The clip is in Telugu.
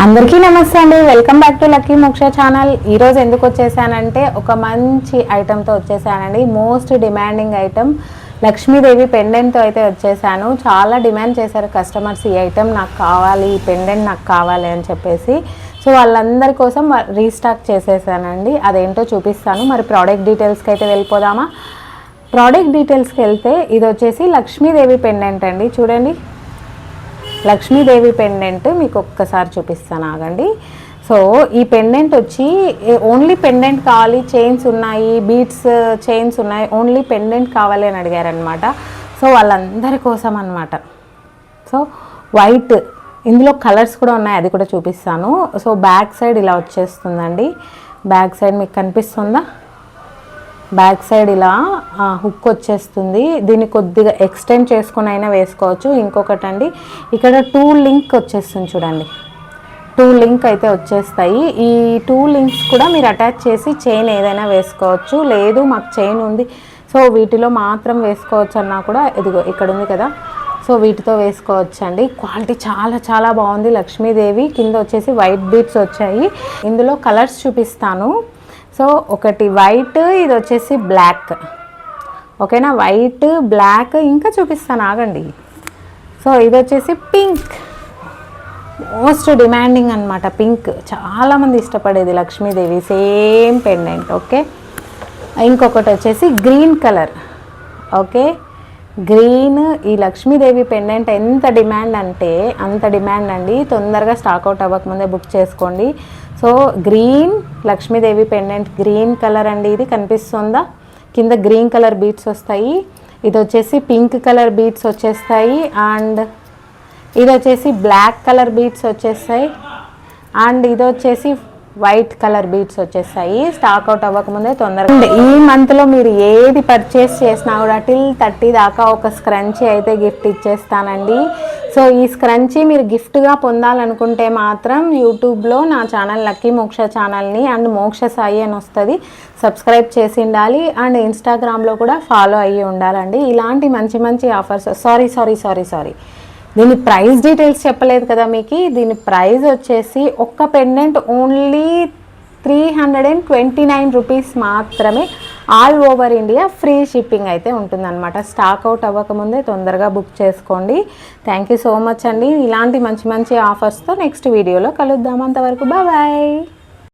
అందరికీ నమస్తే అండి. వెల్కమ్ బ్యాక్ టు లక్కీ మోక్ష ఛానల్. ఈరోజు ఎందుకు వచ్చేసానంటే ఒక మంచి ఐటెంతో వచ్చేసానండి. మోస్ట్ డిమాండింగ్ ఐటెం లక్ష్మీదేవి పెండెంట్తో అయితే వచ్చేసాను. చాలా డిమాండ్ చేశారు కస్టమర్స్, ఈ ఐటెం నాకు కావాలి, ఈ పెండెంట్ నాకు కావాలి అని చెప్పేసి. సో వాళ్ళందరి కోసం రీస్టాక్ చేసేసానండి. అదేంటో చూపిస్తాను. మరి ప్రోడక్ట్ డీటెయిల్స్కి అయితే వెళ్ళిపోదామా? ప్రోడక్ట్ డీటెయిల్స్కి వెళ్తే ఇది వచ్చేసి లక్ష్మీదేవి పెండెంట్ అండి. చూడండి, లక్ష్మీదేవి పెండెంట్ మీకు ఒక్కసారి చూపిస్తాను, ఆగండి. సో ఈ పెండెంట్ వచ్చి ఓన్లీ పెండెంట్ కావాలి, చైన్స్ ఉన్నాయి, బీడ్స్ చైన్స్ ఉన్నాయి, ఓన్లీ పెండెంట్ కావాలి అని అడిగారనమాట. సో వాళ్ళందరి కోసం అనమాట. సో వైట్, ఇందులో కలర్స్ కూడా ఉన్నాయి, అది కూడా చూపిస్తాను. సో బ్యాక్ సైడ్ ఇలా వచ్చేస్తుందండి. బ్యాక్ సైడ్ మీకు కనిపిస్తుందా? బ్యాక్ సైడ్ ఇలా హుక్ వచ్చేస్తుంది. దీన్ని కొద్దిగా ఎక్స్టెండ్ చేసుకుని అయినా వేసుకోవచ్చు. ఇంకొకటి అండి, ఇక్కడ 2 లింక్ వచ్చేస్తుంది చూడండి. 2 లింక్ అయితే వచ్చేస్తాయి. ఈ 2 లింక్స్ కూడా మీరు అటాచ్ చేసి చైన్ ఏదైనా వేసుకోవచ్చు. లేదు మాకు చైన్ ఉంది, సో వీటిలో మాత్రం వేసుకోవచ్చు అన్నా కూడా ఇదిగో ఇక్కడ ఉంది కదా, సో వీటితో వేసుకోవచ్చు అండి. క్వాలిటీ చాలా చాలా బాగుంది. లక్ష్మీదేవి కింద వచ్చేసి వైట్ బీడ్స్ వచ్చాయి. ఇందులో కలర్స్ చూపిస్తాను. సో ఒకటి వైట్, ఇది వచ్చేసి బ్లాక్, ఓకేనా? వైట్, బ్లాక్, ఇంకా చూపిస్తాను, ఆగండి. సో ఇది వచ్చేసి పింక్, మోస్ట్ డిమాండింగ్ అనమాట. పింక్ చాలామంది ఇష్టపడేది లక్ష్మీదేవి సేమ్ పెండెంట్, ఓకే. ఇంకొకటి వచ్చేసి గ్రీన్ కలర్, ఓకే. గ్రీన్, ఈ లక్ష్మీదేవి పెండెంట్ ఎంత డిమాండ్ అంటే అంత డిమాండ్ అండి. తొందరగా స్టాక్అవుట్ అవ్వకముందే బుక్ చేసుకోండి. So green Lakshmidevi pendant, green colour అండి. ఇది కనిపిస్తుందా? కింద గ్రీన్ కలర్ బీడ్స్ వస్తాయి. ఇది వచ్చేసి పింక్ కలర్ బీడ్స్ వచ్చేస్తాయి. అండ్ ఇది వచ్చేసి బ్లాక్ కలర్ బీడ్స్ వచ్చేస్తాయి. అండ్ ఇది వచ్చేసి వైట్ కలర్ బీడ్స్ వచ్చేస్తాయి. స్టాక్అవుట్ అవ్వకముందే తొందరగా. ఈ మంత్లో మీరు ఏది పర్చేస్ చేసినా కూడా టిల్ 30 దాకా ఒక స్క్రంచీ అయితే గిఫ్ట్ ఇచ్చేస్తానండి. సో ఈ స్క్రంచీ మీరు గిఫ్ట్గా పొందాలనుకుంటే మాత్రం యూట్యూబ్లో నా ఛానల్ లక్కీ మోక్ష ఛానల్ని అండ్ మోక్ష సాయి అని వస్తుంది, సబ్స్క్రైబ్ చేసి ఉండాలి. అండ్ ఇన్స్టాగ్రామ్లో కూడా ఫాలో అయ్యి ఉండాలండి. ఇలాంటి మంచి మంచి ఆఫర్స్. సారీ దీని ప్రైస్ డీటెయిల్స్ చెప్పలేదు కదా మీకు. దీని ప్రైస్ వచ్చేసి ఒక్క పెండెంట్ ఓన్లీ 329 రూపీస్ మాత్రమే. All over India free shipping అయితే ఉంటుందన్నమాట. స్టాక్అవుట్ అవ్వకముందే తొందరగా బుక్ చేసుకోండి. థ్యాంక్ యూ సో మచ్ అండి. ఇలాంటి మంచి మంచి ఆఫర్స్తో నెక్స్ట్ వీడియోలో కలుద్దాం. అంతవరకు బాయ్.